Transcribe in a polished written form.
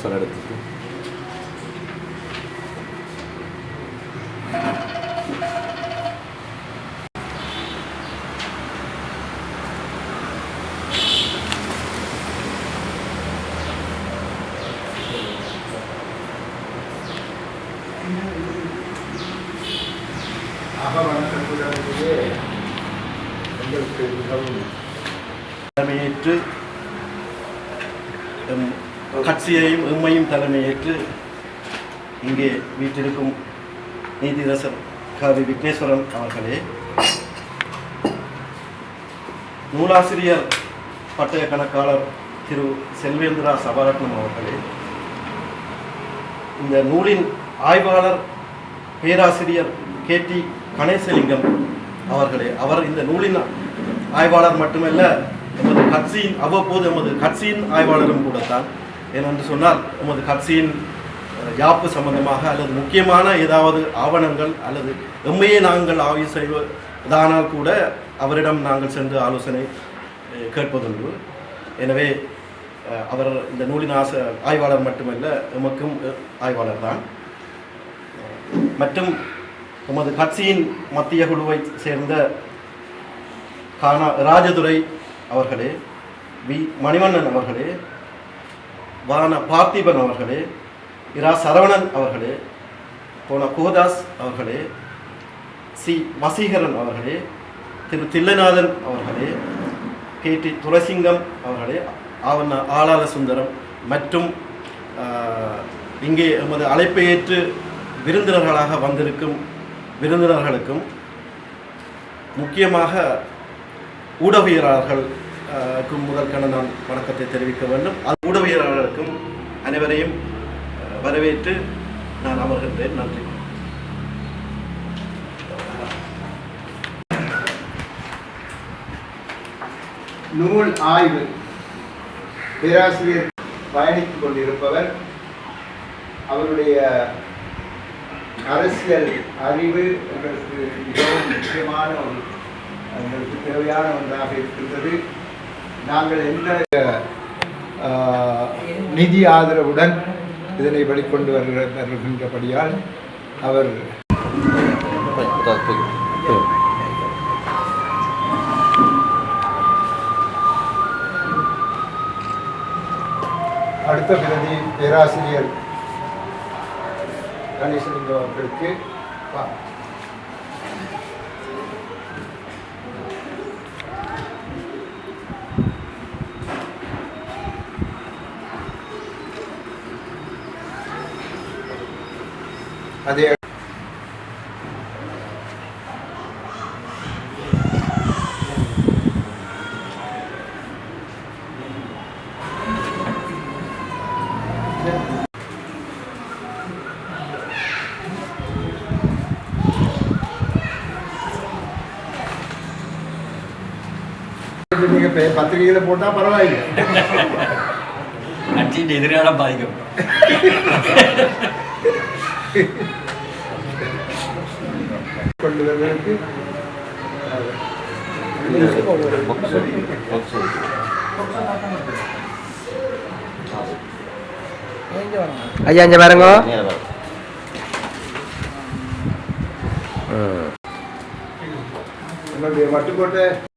சொல் எடுத்துட்டு தலைமையேற்று கட்சியையும் எம்மையும் தலைமையேற்று இங்கே வீட்டிற்கும் நீதிரசர் கவி விக்னேஸ்வரன் அவர்களே, நூலாசிரியர் பட்டய கணக்காளர் திரு செல்வேந்திரா சபாரத்னம் அவர்களே, இந்த நூலின் ஆய்வாளர் பேராசிரியர் KT கணேசலிங்கம் அவர்களே, அவர் இந்த நூலின் ஆய்வாளர் மட்டுமல்ல, எமது கட்சியின் அவ்வப்போது எமது கட்சியின் ஆய்வாளரும் கூடத்தான். ஏனென்று சொன்னால் எமது கட்சியின் யாப்பு சம்பந்தமாக அல்லது முக்கியமான ஏதாவது ஆவணங்கள் அல்லது எம்மையே நாங்கள் ஆய்வு செய்வதானால் கூட அவரிடம் நாங்கள் சென்று ஆலோசனை கேட்பதுண்டு. எனவே அவர் இந்த நூலின் ஆய்வாளர் மட்டுமல்ல, எமக்கும் ஆய்வாளர் தான். மற்றும் எமது கட்சியின் மத்திய குழுவை சேர்ந்த ராஜதுரை அவர்களே, வி மணிவண்ணன் அவர்களே, வான பார்த்திபன் அவர்களே, இரா சரவணன் அவர்களே, போன கோதாஸ் அவர்களே, சி வசீகரன் அவர்களே, திரு தில்லைநாதன் அவர்களே, KT துரைசிங்கம் அவர்களே, ஆளாள சுந்தரம் மற்றும் இங்கே எமது அழைப்பை ஏற்று விருந்தினர்களாக வந்திருக்கும் விருந்தினர்களுக்கும், முக்கியமாக ஊடகவியலாளர்களுக்கும் முதற்கன நான் வணக்கத்தை தெரிவிக்க வேண்டும். ஊடகவியலாளர்களுக்கும் அனைவரையும் வரவேற்று நான் அமர்கின்றேன். நன்றி. நூல் ஆய்வு பேராசிரியர் பயணித்துக் கொண்டிருப்பவர், அவருடைய அரசியல் அறிவு எங்களுக்கு மிகவும் முக்கியமான எங்களுக்கு தேவையான ஒன்றாக இருக்கின்றது. நாங்கள் எந்த நிதி ஆதரவுடன் இதனை வெளிக்கொண்டு வருகின்றபடியால் அவர் அடுத்த பிரதி பேராசிரியர் கணேசலிங்கம் அவர்களுக்கு அதே நீங்க பத்திரிகையில போட்டா பரவாயில்லை, கட்சியின் எதிரான பாதிக்கும். கொண்டு வருவதற்கு ஐயா இங்க பாருங்க. உங்களுடைய வட்டுக்கோட்டை